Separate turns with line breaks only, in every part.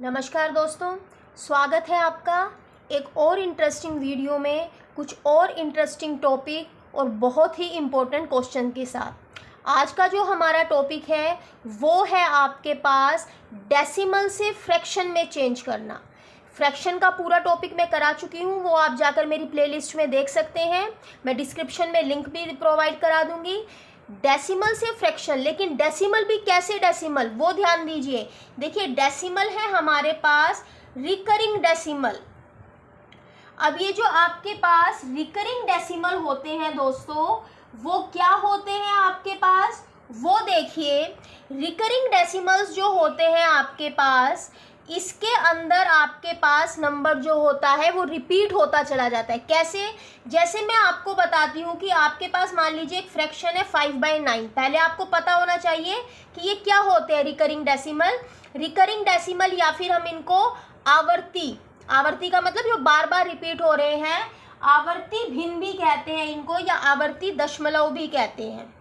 नमस्कार दोस्तों, स्वागत है आपका एक और इंटरेस्टिंग वीडियो में कुछ और इंटरेस्टिंग टॉपिक और बहुत ही इम्पोर्टेंट क्वेश्चन के साथ। आज का जो हमारा टॉपिक है वो है आपके पास डेसिमल से फ्रैक्शन में चेंज करना। फ्रैक्शन का पूरा टॉपिक मैं करा चुकी हूँ, वो आप जाकर मेरी प्लेलिस्ट में देख सकते हैं। मैं डिस्क्रिप्शन में लिंक भी प्रोवाइड करा दूँगी। डेसिमल से फ्रैक्शन, लेकिन डेसिमल भी कैसे डेसिमल, वो ध्यान दीजिए। देखिए, डेसिमल है हमारे पास रिकरिंग डेसिमल। अब ये जो आपके पास रिकरिंग डेसिमल होते हैं दोस्तों, वो क्या होते हैं आपके पास, वो देखिए। रिकरिंग डेसिमल्स जो होते हैं आपके पास, इसके अंदर आपके पास नंबर जो होता है वो रिपीट होता चला जाता है। कैसे? जैसे मैं आपको बताती हूँ कि आपके पास मान लीजिए एक फ्रैक्शन है 5/9। पहले आपको पता होना चाहिए कि ये क्या होते हैं रिकरिंग डेसिमल। रिकरिंग डेसिमल या फिर हम इनको आवर्ती, आवर्ती का मतलब जो बार बार रिपीट हो रहे हैं, आवर्ती भिन्न भी कहते हैं इनको, या आवर्ती दशमलव भी कहते हैं।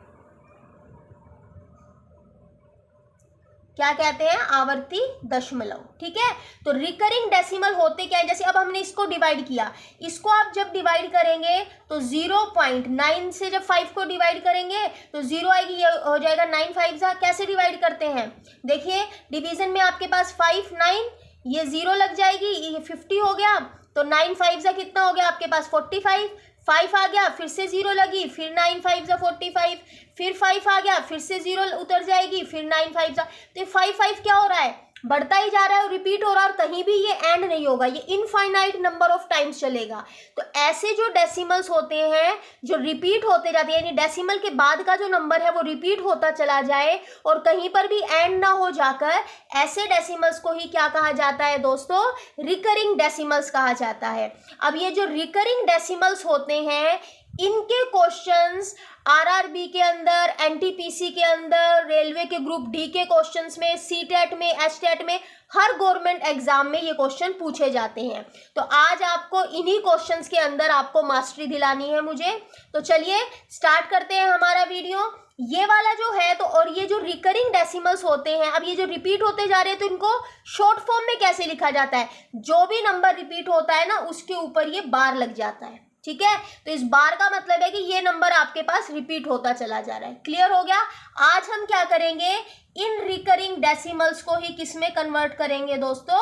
क्या कहते हैं? आवर्ती दशमलव। ठीक है, तो रिकरिंग डेसिमल होते क्या है? जैसे अब हमने इसको डिवाइड किया, इसको आप जब डिवाइड करेंगे तो 0.9 से जब 5 को डिवाइड करेंगे तो 0 आएगी, ये हो जाएगा 9 5 कैसे डिवाइड करते हैं? देखिए, डिवीजन में आपके पास 5 9, ये 0 लग जाएगी, ये 50 हो गया, तो 9 5 कितना हो गया आपके पास? 45। 5 आ गया, फिर से 0 लगी, फिर 9 5 45, फिर 5 आ गया, फिर से 0 उतर जाएगी, फिर 9 5 तो 5 क्या हो रहा है? बढ़ता ही जा रहा है और रिपीट हो रहा है, और कहीं भी ये एंड नहीं होगा, ये इनफाइनाइट नंबर ऑफ टाइम्स चलेगा। तो ऐसे जो डेसिमल्स होते हैं जो रिपीट होते जाते हैं, यानी डेसिमल के बाद का जो नंबर है वो रिपीट होता चला जाए और कहीं पर भी एंड ना हो जाकर, ऐसे डेसिमल्स को ही क्या कहा जाता है दोस्तों? रिकरिंग डेसिमल्स कहा जाता है। अब ये जो रिकरिंग डेसिमल्स होते हैं, इनके क्वेश्चंस आरआरबी के अंदर, एनटीपीसी के अंदर, रेलवे के ग्रुप डी के क्वेश्चंस में, सीटेट में, एचटेट में, हर गवर्नमेंट एग्जाम में ये क्वेश्चन पूछे जाते हैं। तो आज आपको इन्हीं क्वेश्चंस के अंदर आपको मास्टरी दिलानी है मुझे। तो चलिए स्टार्ट करते हैं हमारा वीडियो। ये वाला जो है तो, और ये जो रिकरिंग डेसिमल्स होते हैं, अब ये जो रिपीट होते जा रहे हैं तो इनको शॉर्ट फॉर्म में कैसे लिखा जाता है? जो भी नंबर रिपीट होता है ना, उसके ऊपर ये बार लग जाता है। ठीक है, तो इस बार का मतलब है कि ये नंबर आपके पास रिपीट होता चला जा रहा है। क्लियर हो गया? आज हम क्या करेंगे, इन रिकरिंग डेसिमल्स को ही किस में कन्वर्ट करेंगे दोस्तों?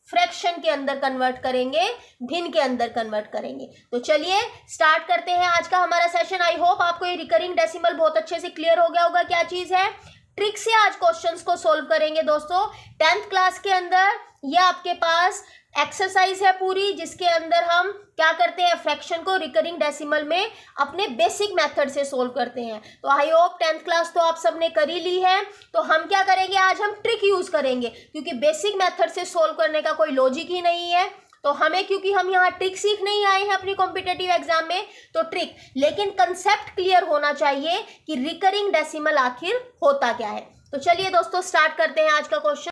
फ्रैक्शन के अंदर कन्वर्ट करेंगे, भिन्न के अंदर कन्वर्ट करेंगे। तो चलिए स्टार्ट करते हैं आज का हमारा सेशन। आई होप आपको ये रिकरिंग डेसिमल बहुत अच्छे से क्लियर हो गया होगा क्या चीज है। ट्रिक से आज क्वेश्चंस को सोल्व करेंगे दोस्तों। 10th क्लास के अंदर ये आपके पास एक्सरसाइज है पूरी, जिसके अंदर हम क्या करते हैं, फ्रैक्शन को रिकरिंग डेसिमल में अपने बेसिक मेथड से सोल्व करते हैं। तो आई होप 10th क्लास तो आप सबने कर ही ली है। तो हम क्या करेंगे, आज हम ट्रिक यूज करेंगे, क्योंकि बेसिक मेथड से सोल्व करने का कोई लॉजिक ही नहीं है। तो हमें, क्योंकि हम यहाँ ट्रिक सीखने ही आए हैं अपनी कॉम्पिटेटिव एग्जाम में, तो ट्रिक, लेकिन कंसेप्ट क्लियर होना चाहिए कि रिकरिंग डेसिमल आखिर होता क्या है। तो चलिए दोस्तों स्टार्ट करते हैं आज का क्वेश्चन।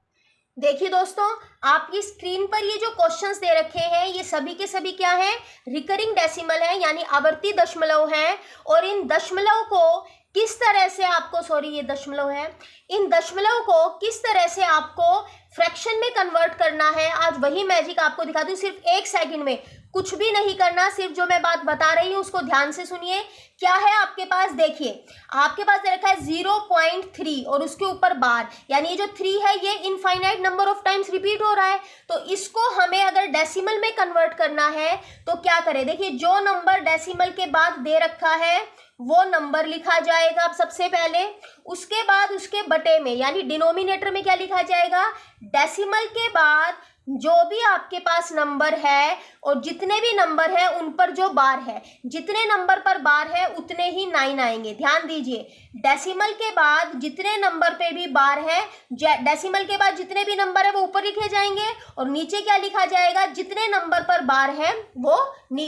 देखिए दोस्तों, आपकी स्क्रीन पर ये जो क्वेश्चंस दे रखे हैं, ये सभी के सभी क्या है? रिकरिंग डेसिमल है, यानी आवर्ती दशमलव है। और इन दशमलव को किस तरह से आपको, सॉरी ये दशमलव है, इन दशमलव को किस तरह से आपको फ्रैक्शन में कन्वर्ट करना है, आज वही मैजिक आपको दिखाती हूँ। सिर्फ 1 सेकंड में, कुछ भी नहीं करना, सिर्फ जो मैं बात बता रही हूँ उसको ध्यान से सुनिए। क्या है आपके पास? देखिए, आपके पास दे रखा है 0.3 और उसके ऊपर बार, यानी ये जो 3 है ये infinite number of times repeat हो रहा है। तो इसको हमें अगर डेसिमल में कन्वर्ट करना है तो क्या करें? देखिए, जो नंबर डेसिमल के बाद दे रखा है वो नंबर लिखा जाएगा अब सबसे पहले। उसके बाद उसके बटे में, यानी डिनोमिनेटर में क्या लिखा जाएगा? डेसिमल के बाद जो भी आपके पास नंबर है और जितने भी नंबर है उन पर जो बार है, जितने नंबर पर बार है उतने ही 9 आएंगे। ध्यान दीजिए, डेसिमल के बाद जितने नंबर पे भी बार है, डेसिमल के बाद जितने भी नंबर है वो ऊपर लिखे जाएंगे, और नीचे क्या लिखा जाएगा? जितने नंबर पर बार है वो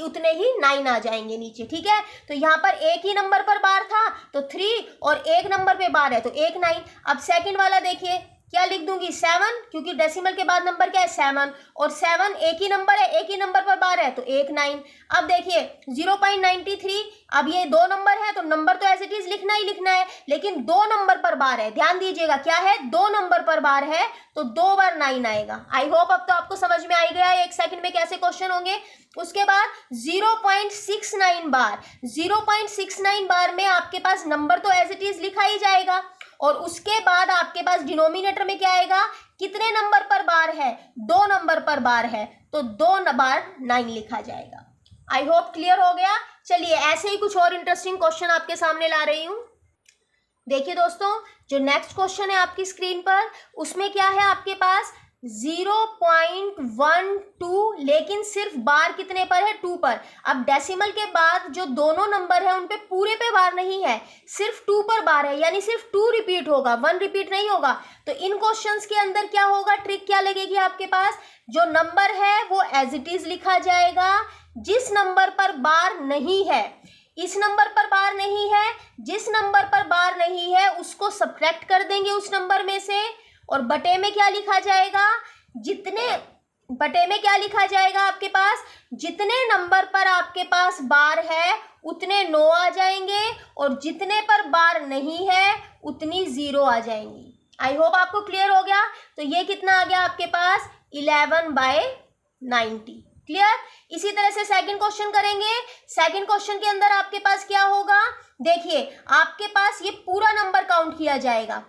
उतने ही 9 आ जाएंगे नीचे। ठीक है, तो यहाँ पर एक ही नंबर पर बार था तो 3, और एक नंबर पे बार है तो 1 9। अब सेकंड वाला देखिए, क्या लिख दूंगी 7, क्योंकि डेसिमल के बाद नंबर क्या है 7, और 7 एक ही नंबर है, एक ही नंबर पर बार है तो 1 9। अब देखिए 0.93, अब ये 2 नंबर है तो नंबर तो एज इट इज लिखना ही लिखना है, लेकिन 2 नंबर पर बार है, ध्यान दीजिएगा क्या है 2 नंबर पर बार है तो 2 बार 9 आएगा। आई होप अब तो आपको समझ में आ गया है 1 सेकंड में कैसे क्वेश्चन होंगे। उसके बाद 0.69 बार, 0.69 बार में आपके पास नंबर तो एज इट इज लिखा ही जाएगा, और उसके बाद आपके पास डिनोमिनेटर में क्या आएगा, कितने नंबर पर बार है 2 नंबर पर बार है तो 2 बार 9 लिखा जाएगा। आई होप क्लियर हो गया। चलिए ऐसे ही कुछ और इंटरेस्टिंग क्वेश्चन आपके सामने ला रही हूं। देखिए दोस्तों, जो नेक्स्ट क्वेश्चन है आपकी स्क्रीन पर, उसमें क्या है आपके पास 0.12, लेकिन सिर्फ बार कितने पर है 2 पर। अब डेसिमल के बाद जो दोनों नंबर है उन पे पूरे पे बार नहीं है, सिर्फ 2 पर बार है, यानी सिर्फ 2 रिपीट होगा, 1 रिपीट नहीं होगा। तो इन क्वेश्चंस के अंदर क्या होगा, ट्रिक क्या लगेगी आपके पास, जो नंबर है वो एज इट इज लिखा जाएगा, जिस नंबर पर बार नहीं है, इस नंबर पर बार नहीं है, जिस नंबर पर बार नहीं है उसको सब्ट्रैक्ट कर देंगे उस नंबर में से, और बटे में क्या लिखा जाएगा, बटे में क्या लिखा जाएगा आपके पास, जितने नंबर पर आपके पास बार है उतने 9 आ जाएंगे, और जितने पर बार नहीं है उतनी 0 आ जाएंगी। आई होप आपको क्लियर हो गया। तो ये कितना आ गया आपके पास 11/90। क्लियर। इसी तरह से सेकंड क्वेश्चन करेंगे। सेकंड क्वेश्चन के अंदर आपके पास क्या होगा, देखिए आपके पास ये पूरा नंबर काउंट किया जाएगा,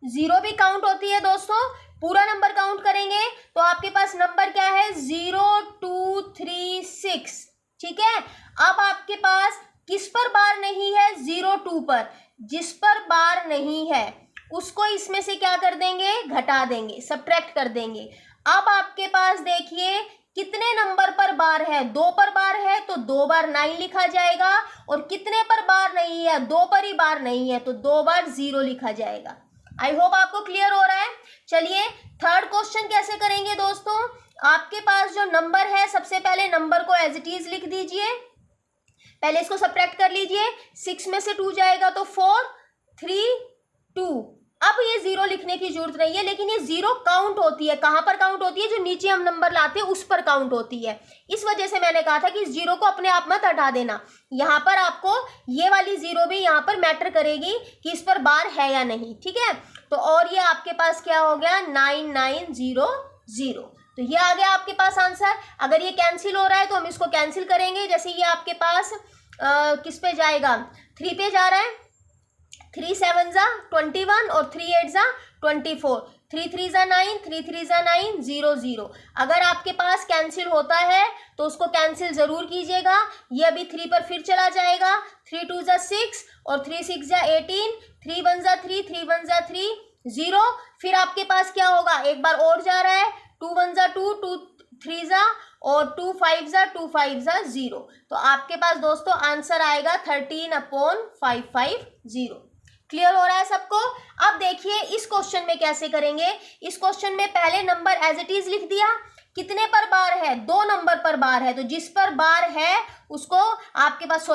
0 भी काउंट होती है दोस्तों, पूरा नंबर काउंट करेंगे तो आपके पास नंबर क्या है 0236। ठीक है। अब आपके पास किस पर बार नहीं है, 02 पर, जिस पर बार नहीं है उसको इसमें से क्या कर देंगे, घटा देंगे, सब्ट्रैक्ट कर देंगे। अब आपके पास देखिए कितने नंबर पर बार है, 2 पर बार है तो 2 बार 9 लिखा जाएगा, और कितने पर बार नहीं है, 2 पर ही बार नहीं है तो 2 बार 0 लिखा जाएगा। आई होप आपको क्लियर हो रहा है। चलिए थर्ड क्वेश्चन कैसे करेंगे दोस्तों, आपके पास जो नंबर है सबसे पहले नंबर को एज इट इज लिख दीजिए, पहले इसको सब्ट्रैक्ट कर लीजिए, 6 में से 2 जाएगा तो 4 3 2। अब ये 0 लिखने की जरूरत नहीं है, लेकिन ये 0 काउंट होती है, कहां पर काउंट होती है, जो नीचे हम नंबर लाते हैं उस पर काउंट होती है। इस वजह से मैंने कहा था कि इस 0 को अपने आप मत हटा देना, यहाँ पर आपको ये वाली 0 भी यहाँ पर मैटर करेगी कि इस पर बार है या नहीं। ठीक है। तो और ये आपके पास क्या हो गया 9900। तो ये आ गया आपके पास आंसर। अगर ये कैंसिल हो रहा है तो हम इसको कैंसिल करेंगे, जैसे ये आपके पास किस पे जाएगा, 3 पे जा रहा है, 3 7 जा 21 और 3 8 जा 24, 3 3 जा 9, 3 3 जा 9 0 0। अगर आपके पास कैंसिल होता है तो उसको कैंसिल जरूर कीजिएगा। ये अभी 3 पर फिर चला जाएगा, 3 2 जा 6 और 3 6 जा 18, 3 1 जा 3, 3 1 जा 3 0। फिर आपके पास क्या होगा, एक बार और जा रहा है, 2 1 जा 2, 2 3 जा और 2 5 जा 2 5 जा 0। तो आपके पास दोस्तों आंसर आएगा 13/550। क्लियर हो रहा है सबको। अब देखिए इस क्वेश्चन में कैसे करेंगे। इस क्वेश्चन में पहले नंबर एज इट इज लिख दिया, कितने पर बार है, 2 नंबर पर बार है, तो जिस पर बार है उसको आपके पास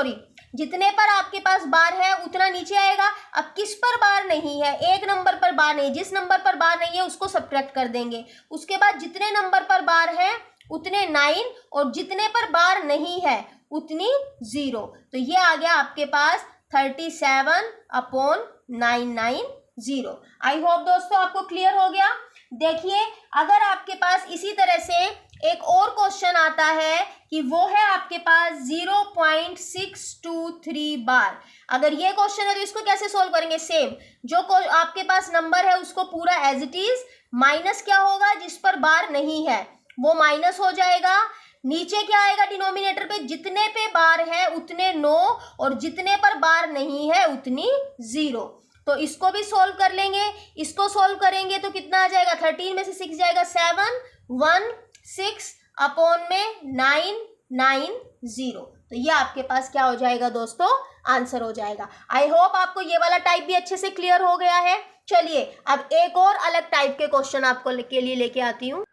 जितने पर आपके पास बार है उतना नीचे आएगा। अब किस पर बार नहीं है, एक नंबर पर बार नहीं, जिस नंबर पर बार नहीं है उसको सब्ट्रैक्ट कर देंगे। उसके बाद जितने नंबर पर बार है उतने 9, और जितने पर बार नहीं है उतनी 0। तो ये आ गया आपके पास 37/990। आई होप दोस्तों आपको क्लियर हो गया। देखिए अगर आपके पास इसी तरह से एक और क्वेश्चन आता है कि वो है आपके पास 0.623 बार। अगर ये क्वेश्चन है तो इसको कैसे सोल्व करेंगे, सेम जो आपके पास नंबर है उसको पूरा एज इट इज, माइनस क्या होगा, जिस पर बार नहीं है वो माइनस हो जाएगा, नीचे क्या आएगा डिनोमिनेटर पे, जितने पे बार है उतने 9 और जितने पर बार नहीं है उतनी 0। तो इसको भी सोल्व कर लेंगे। इसको सोल्व करेंगे तो कितना आ जाएगा, 13 में से 6 जाएगा 7 1 6 अपॉन में 990। तो ये आपके पास क्या हो जाएगा दोस्तों, आंसर हो जाएगा। आई होप आपको ये वाला टाइप भी अच्छे से क्लियर हो गया है। चलिए अब एक और अलग टाइप के क्वेश्चन आपको के लिए लेके आती हूँ।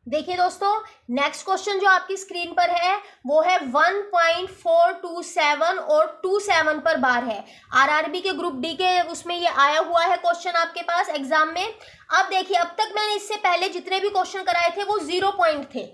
देखिए दोस्तों, नेक्स्ट क्वेश्चन जो आपकी स्क्रीन पर है वो है 1.427 और 27 पर बार है। आरआरबी के ग्रुप डी के उसमें ये आया हुआ है क्वेश्चन आपके पास एग्जाम में। अब देखिए, अब तक मैंने इससे पहले जितने भी क्वेश्चन कराए थे वो 0 पॉइंट थे,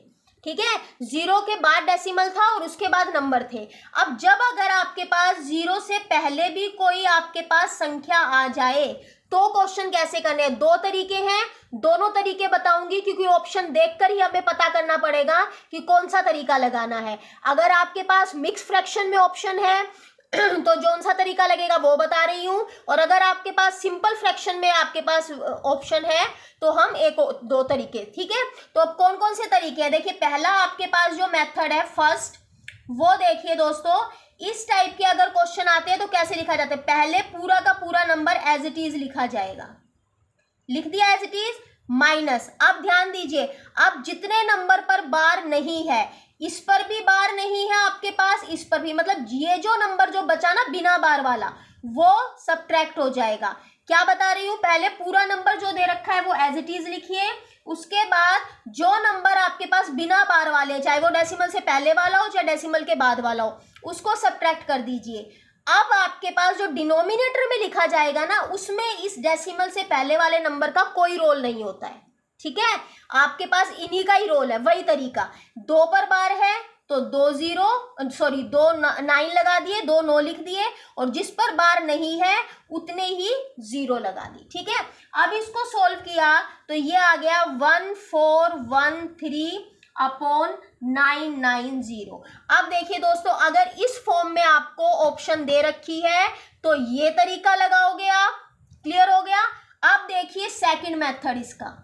ठीक है, 0 के बाद डेसिमल था और उसके बाद नंबर थे। अब जब अगर आपके पास 0 से पहले भी कोई आपके पास संख्या आ जाए तो क्वेश्चन कैसे करने हैं। दो तरीके हैं, दोनों तरीके बताऊंगी क्योंकि ऑप्शन देखकर ही हमें पता करना पड़ेगा कि कौन सा तरीका लगाना है। अगर आपके पास मिक्स फ्रैक्शन में ऑप्शन है तो कौन सा तरीका लगेगा वो बता रही हूं, और अगर आपके पास सिंपल फ्रैक्शन में आपके पास ऑप्शन है तो हम एक दो तरीके, ठीक है। तो अब कौन कौन से तरीके हैं, देखिए पहला आपके पास जो मेथड है फर्स्ट, वो देखिए दोस्तों, इस टाइप के अगर क्वेश्चन आते हैं तो कैसे लिखा जाता है, पहले पूरा का पूरा नंबर एज इट इज लिखा जाएगा, लिख दिया एज इट इज माइनस। अब ध्यान दीजिए, अब जितने नंबर पर बार नहीं है, इस पर भी बार नहीं है आपके पास, इस पर भी, मतलब ये जो नंबर जो बचा ना बिना बार वाला वो सब्ट्रैक्ट हो जाएगा। क्या बता रही हूं, पहले पूरा नंबर जो दे रखा है वो एज इट इज लिखिए, उसके बाद जो नंबर आपके पास बिना बार वाले, चाहे वो डेसिमल से पहले वाला हो चाहे डेसिमल के बाद वाला हो, उसको सब्ट्रैक्ट कर दीजिए। अब आपके पास जो डिनोमिनेटर में लिखा जाएगा ना, उसमें इस डेसिमल से पहले वाले नंबर का कोई रोल नहीं होता है, ठीक है, आपके पास इन्हीं का ही रोल है। वही तरीका, 2 पर बार है तो 2 9 लगा दिए, 2 9 लिख दिए, और जिस पर बार नहीं है उतने ही 0 लगा दी, ठीक है। अब इसको सोल्व किया तो ये आ गया 1413 अपॉन 990। अब देखिए दोस्तों, अगर इस फॉर्म में आपको ऑप्शन दे रखी है तो ये तरीका लगाओगे आप, क्लियर हो गया। अब देखिए सेकंड मेथड इसका,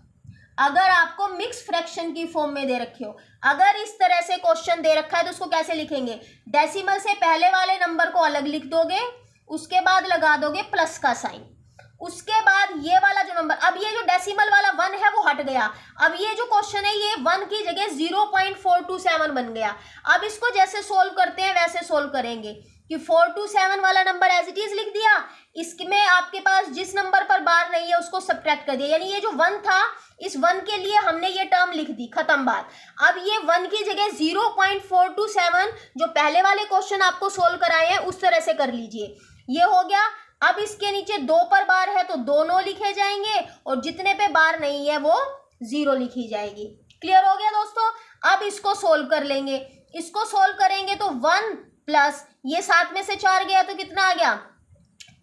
अगर आपको मिक्स फ्रैक्शन की फॉर्म में दे रखे हो, अगर इस तरह से क्वेश्चन दे रखा है तो उसको कैसे लिखेंगे, डेसिमल से पहले वाले नंबर को अलग लिख दोगे, उसके बाद लगा दोगे प्लस का साइन, उसके बाद ये वाला जो नंबर, अब ये जो डेसिमल वाला 1 है वो हट गया, अब ये जो क्वेश्चन है ये 1 की जगह 0.427 बन गया। अब इसको जैसे सोल्व करते हैं वैसे सोल्व करेंगे कि 427 वाला नंबर एज इट इज लिख दिया, इसमें आपके पास जिस नंबर पर बार नहीं है उसको सब्ट्रैक्ट कर दिया, यानी ये जो 1 था इस 1 के लिए हमने ये टर्म लिख दी, खत्म बात। अब ये 1 की जगह 0.427 जो पहले वाले क्वेश्चन आपको सोल्व कराए हैं उस तरह से कर लीजिए, ये हो गया। अब इसके नीचे 2 पर बार है तो 2 9 लिखे जाएंगे, और जितने पे बार नहीं है वो 0 लिखी जाएगी। क्लियर हो गया दोस्तों। अब इसको सोल्व कर लेंगे, इसको सोल्व करेंगे तो 1 प्लस ये 7 में से 4 गया तो कितना आ गया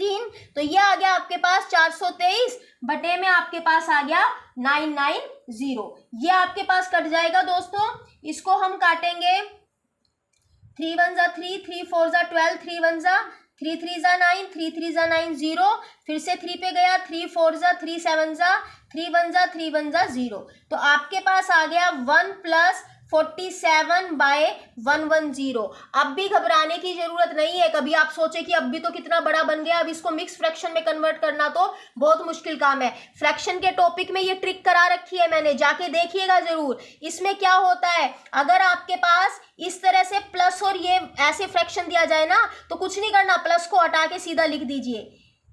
3, तो ये आ गया आपके पास 423 बटे में आपके पास आ गया 990। ये आपके पास कट जाएगा दोस्तों, इसको हम काटेंगे, 3 1 जा 3, 3 4 जा 12, 3 1 जा 3 3 जा 9, 3 3 जा 9 0, फिर से 3 पे गया, 3 4 जा 3 7 जा 3 1 जा 3 1 जा 0, तो आपके पास आ गया 1 प्लस 47/110। अब भी घबराने की जरूरत नहीं है, कभी आप सोचे कि अब भी तो कितना बड़ा बन गया, अब इसको मिक्स फ्रैक्शन में कन्वर्ट करना तो बहुत मुश्किल काम है। फ्रैक्शन के टॉपिक में ये ट्रिक करा रखी है मैंने, जाके देखिएगा जरूर। इसमें क्या होता है, अगर आपके पास इस तरह से प्लस और ये ऐसे फ्रैक्शन दिया जाए ना तो कुछ नहीं करना, प्लस को हटा के सीधा लिख दीजिए।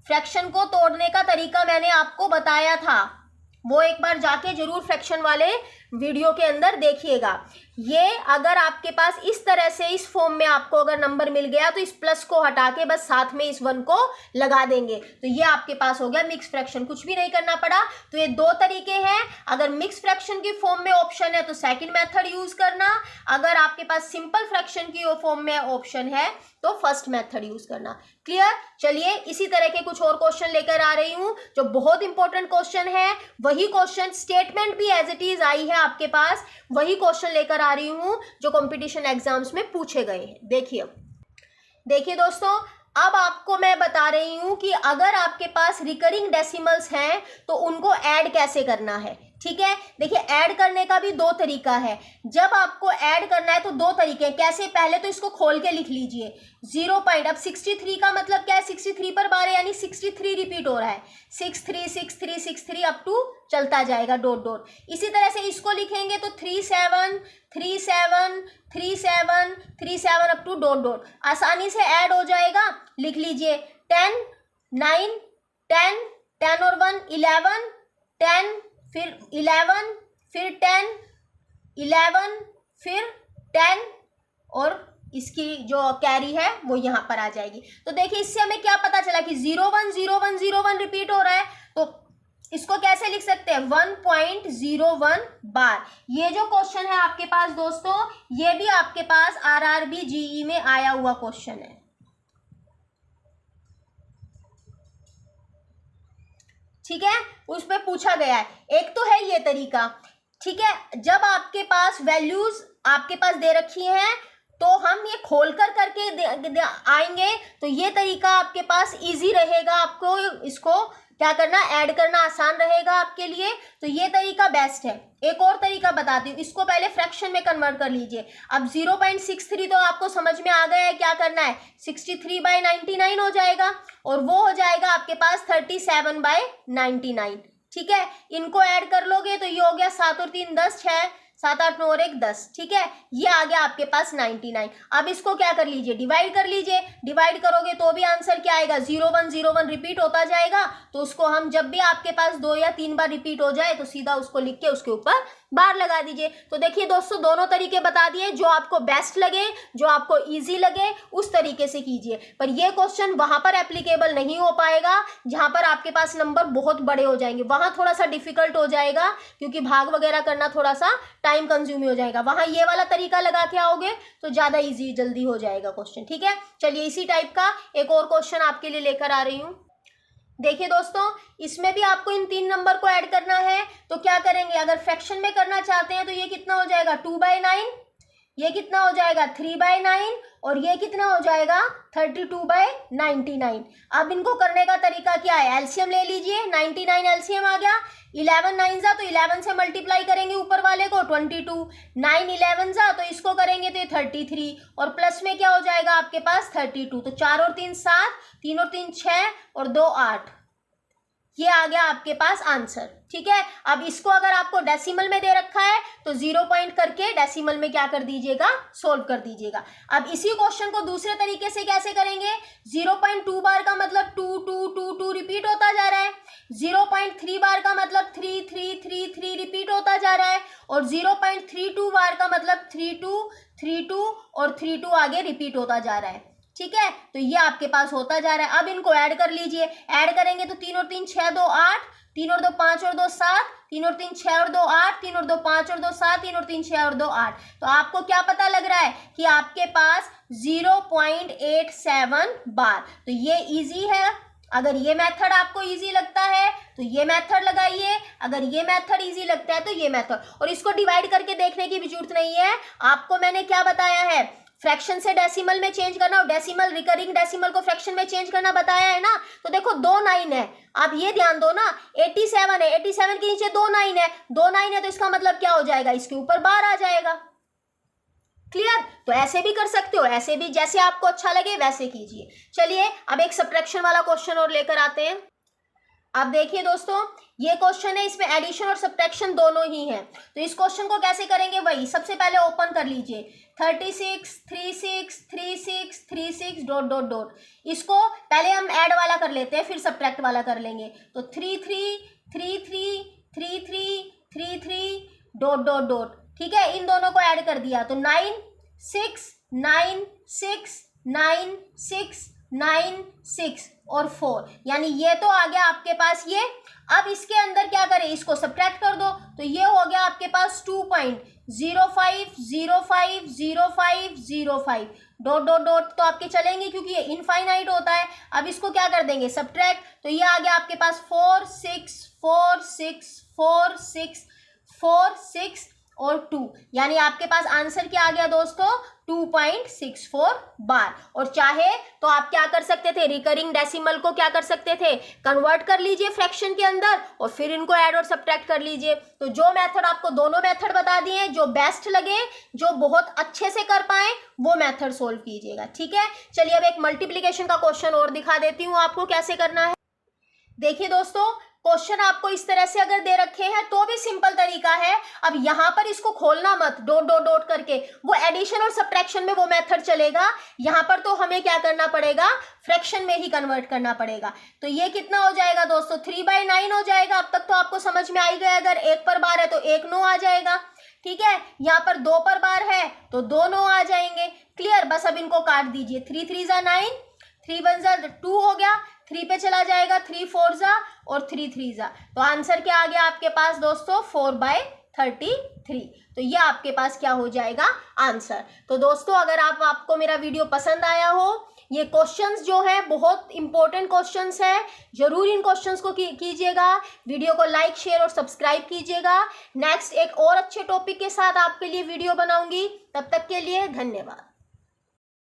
फ्रैक्शन को तोड़ने का तरीका मैंने आपको बताया था, वो एक बार जाके जरूर फ्रैक्शन वाले वीडियो के अंदर देखिएगा। ये अगर आपके पास इस तरह से इस फॉर्म में आपको अगर नंबर मिल गया तो इस प्लस को हटा के बस साथ में इस 1 को लगा देंगे, तो ये आपके पास हो गया मिक्स फ्रैक्शन, कुछ भी नहीं करना पड़ा। तो ये 2 तरीके हैं, अगर मिक्स फ्रैक्शन की फॉर्म में ऑप्शन है तो सेकंड मेथड यूज करना, अगर आपके पास सिंपल फ्रैक्शन की फॉर्म में ऑप्शन है तो फर्स्ट मेथड यूज करना। क्लियर। चलिए इसी तरह के कुछ और क्वेश्चन लेकर आ रही हूं जो बहुत इंपॉर्टेंट क्वेश्चन है, वही क्वेश्चन स्टेटमेंट भी एज इट इज आई है आपके पास, वही क्वेश्चन लेकर आ रही हूं जो कंपटीशन एग्जाम्स में पूछे गए हैं। देखिए दोस्तों, अब आपको मैं बता रही हूं कि अगर आपके पास रिकरिंग डेसिमल्स हैं तो उनको ऐड कैसे करना है। ठीक है, देखिए ऐड करने का भी 2 तरीका है। जब आपको ऐड करना है तो 2 तरीके हैं। कैसे, पहले तो इसको खोल के लिख लीजिए 0 पॉइंट। अब 63 का मतलब क्या है, 63 पर बार है यानी 63 रिपीट हो रहा है, 63 63 63 अप टू चलता जाएगा डॉट डॉट। इसी तरह से इसको लिखेंगे तो 37 37 37 37 अप टू डॉट डॉट, आसानी से ऐड हो जाएगा। लिख लीजिए 10 9 10 10 और 1 11 10, फिर 11 फिर 10 11, फिर 10 और इसकी जो कैरी है वो यहाँ पर आ जाएगी। तो देखिए इससे हमें क्या पता चला कि 010101 रिपीट हो रहा है, तो इसको कैसे लिख सकते हैं 1.01 बार। ये जो क्वेश्चन है आपके पास दोस्तों, ये भी आपके पास आरआरबी जीई में आया हुआ क्वेश्चन है। ठीक है, उस पर पूछा गया है। एक तो है ये तरीका, ठीक है, जब आपके पास वैल्यूज आपके पास दे रखी हैं तो हम ये खोलकर करके आएंगे, तो ये तरीका आपके पास इजी रहेगा, आपको इसको क्या करना, ऐड करना आसान रहेगा आपके लिए, तो ये तरीका बेस्ट है। एक और तरीका बताती हूँ, इसको पहले फ्रैक्शन में कन्वर्ट कर लीजिए। अब 0.63 तो आपको समझ में आ गया है क्या करना है, 63/99 हो जाएगा और वो हो जाएगा आपके पास 37/99। ठीक है, इनको ऐड कर लोगे तो ये हो गया 7 और 3 10, 6 7 8 9 और 1 10। ठीक है, ये आ गया आपके पास 99। अब इसको क्या कर लीजिए, डिवाइड कर लीजिए। डिवाइड करोगे तो भी आंसर क्या आएगा, 0101 रिपीट होता जाएगा। तो उसको हम जब भी आपके पास 2 या 3 बार रिपीट हो जाए तो सीधा उसको लिख के उसके ऊपर बार लगा दीजिए। तो देखिए दोस्तों, दोनों तरीके बता दिए, जो आपको बेस्ट लगे, जो आपको इजी लगे उस तरीके से कीजिए। पर ये क्वेश्चन वहां पर एप्लीकेबल नहीं हो पाएगा जहां पर आपके पास नंबर बहुत बड़े हो जाएंगे, वहां थोड़ा सा डिफिकल्ट हो जाएगा, क्योंकि भाग वगैरह करना थोड़ा सा टाइम कंज्यूम हो जाएगा। वहां ये वाला तरीका लगा के आओगे तो ज्यादा इजी जल्दी हो जाएगा क्वेश्चन। ठीक है, चलिए इसी टाइप का एक और क्वेश्चन आपके लिए लेकर आ रही हूँ। देखिए दोस्तों, इसमें भी आपको इन 3 नंबर को ऐड करना है। तो क्या करेंगे, अगर फ्रैक्शन में करना चाहते हैं तो ये कितना हो जाएगा 2/9, ये कितना हो जाएगा 3/9 और ये कितना हो जाएगा 32/99। अब इनको करने का तरीका क्या है, एलसीएम ले लीजिए। 99 एलसीएम आ गया, 11 9 जा तो 11 से मल्टीप्लाई करेंगे ऊपर वाले को 22, 9 11 जा तो इसको करेंगे तो ये 33 और प्लस में क्या हो जाएगा आपके पास 32। तो 4 और 3 7, 3 और 3 6 और 2 8, ये आ गया आपके पास आंसर। ठीक है, अब इसको अगर आपको डेसिमल में दे रखा है तो 0 पॉइंट करके डेसिमल में क्या कर दीजिएगा, सोल्व कर दीजिएगा। अब इसी क्वेश्चन को दूसरे तरीके से कैसे करेंगे, 0.2 बार का मतलब 2 2 2 2 रिपीट होता जा रहा है, 0.3 बार का मतलब 3 3 3 3 रिपीट होता जा रहा है और 0.32 बार का मतलब 3 2 3 2 और 3 2 आगे रिपीट होता जा रहा है। ठीक है, तो ये आपके पास होता जा रहा है। अब इनको ऐड कर लीजिए, ऐड करेंगे तो 3 और 3 6 2 8, 3 और 2 5 और 2 7, 3 और 3 6 और 2 8, 3 और 2 5 और 2 7, 3 और 3 6 और 2 8। तो आपको क्या पता लग रहा है कि आपके पास 0.87 बार। तो ये इजी है। अगर ये मेथड आपको इजी लगता है तो ये मेथड लगाइए, अगर ये मेथड इजी लगता है तो ये मेथड। और इसको डिवाइड करके देखने की भी जरूरत नहीं है, आपको मैंने क्या बताया है, फ्रैक्शन से डेसिमल में चेंज करना और डेसिमल रिकरिंग डेसिमल को फ्रैक्शन में चेंज करना बताया है ना। तो देखो 2 9 है, आप ये ध्यान दो ना, 87 है, 87 के नीचे 2 9 है, 2 9 है तो इसका मतलब क्या हो जाएगा, इसके ऊपर बार आ जाएगा। क्लियर, तो ऐसे भी कर सकते हो, ऐसे भी, जैसे आपको अच्छा लगे वैसे कीजिए। चलिए अब एक सब्ट्रैक्शन वाला क्वेश्चन और लेकर आते हैं। अब देखिए दोस्तों, ये क्वेश्चन है, इसमें एडिशन और सब्ट्रैक्शन दोनों ही हैं। तो इस क्वेश्चन को कैसे करेंगे, वही सबसे पहले ओपन कर लीजिए 36 36 36 36 डॉट डॉट डॉट। इसको पहले हम ऐड वाला कर लेते हैं, फिर सब्ट्रैक्ट वाला कर लेंगे। तो 3 3 3 3 3 3 3 3 डॉट डॉट डॉट। ठीक है, इन दोनों को ऐड कर दिया तो 9 6 9 6 9 6 9 6 और 4, यानी ये तो आ गया आपके पास ये। अब इसके अंदर क्या करें, इसको सब्ट्रैक्ट कर दो तो ये हो गया आपके पास 2.05050505 डॉट डॉट डॉट। तो आपके चलेंगे क्योंकि ये इनफाइनाइट होता है। अब इसको क्या कर देंगे, सब्ट्रैक्ट, तो ये आ गया आपके पास 4 6 4 6 4 6 4 6 और 2, यानी आपके पास आंसर क्या आ गया दोस्तों 2.64 बार। और चाहे तो आप क्या कर सकते थे, रिकरिंग डेसिमल को क्या कर सकते थे, कन्वर्ट कर लीजिए फ्रैक्शन के अंदर और फिर इनको ऐड और सब्ट्रैक्ट कर लीजिए। तो जो मेथड आपको, दोनों मेथड बता दिए, जो बेस्ट लगे, जो बहुत अच्छे से कर पाए वो मेथड सोल्व कीजिएगा। ठीक है, चलिए अब एक मल्टीप्लीकेशन का क्वेश्चन और दिखा देती हूँ आपको कैसे करना है। देखिए दोस्तों, क्वेश्चन आपको इस तरह से अगर दे रखे हैं तो भी सिंपल तरीका है। अब यहाँ पर इसको खोलना मत डॉट डॉट डॉट करके, वो एडिशन और सब्ट्रैक्शन में वो मेथड चलेगा। यहाँ पर तो हमें क्या करना पड़ेगा, फ्रैक्शन में ही कन्वर्ट करना पड़ेगा। तो ये कितना हो जाएगा दोस्तों, 3/9 हो जाएगा। अब तक तो आपको समझ में आई गया, अगर 1 पर बार है तो 1 9 आ जाएगा, ठीक है। यहाँ पर 2 पर बार है तो 2 9 आ जाएंगे। क्लियर, बस अब इनको काट दीजिए। 3 3 ज़ा 9, 3 1 ज़ा 2 हो गया, 3 पे चला जाएगा, 3 4 ज़ा और 3 3 ज़ा। तो आंसर क्या आ गया आपके पास दोस्तों, 4/33। तो ये आपके पास क्या हो जाएगा, आंसर। तो दोस्तों अगर आपको मेरा वीडियो पसंद आया हो, ये क्वेश्चंस जो है बहुत इंपॉर्टेंट क्वेश्चंस हैं, जरूर इन क्वेश्चंस को कीजिएगा। वीडियो को लाइक शेयर और सब्सक्राइब कीजिएगा। नेक्स्ट एक और अच्छे टॉपिक के साथ आपके लिए वीडियो बनाऊंगी। तब तक के लिए धन्यवाद।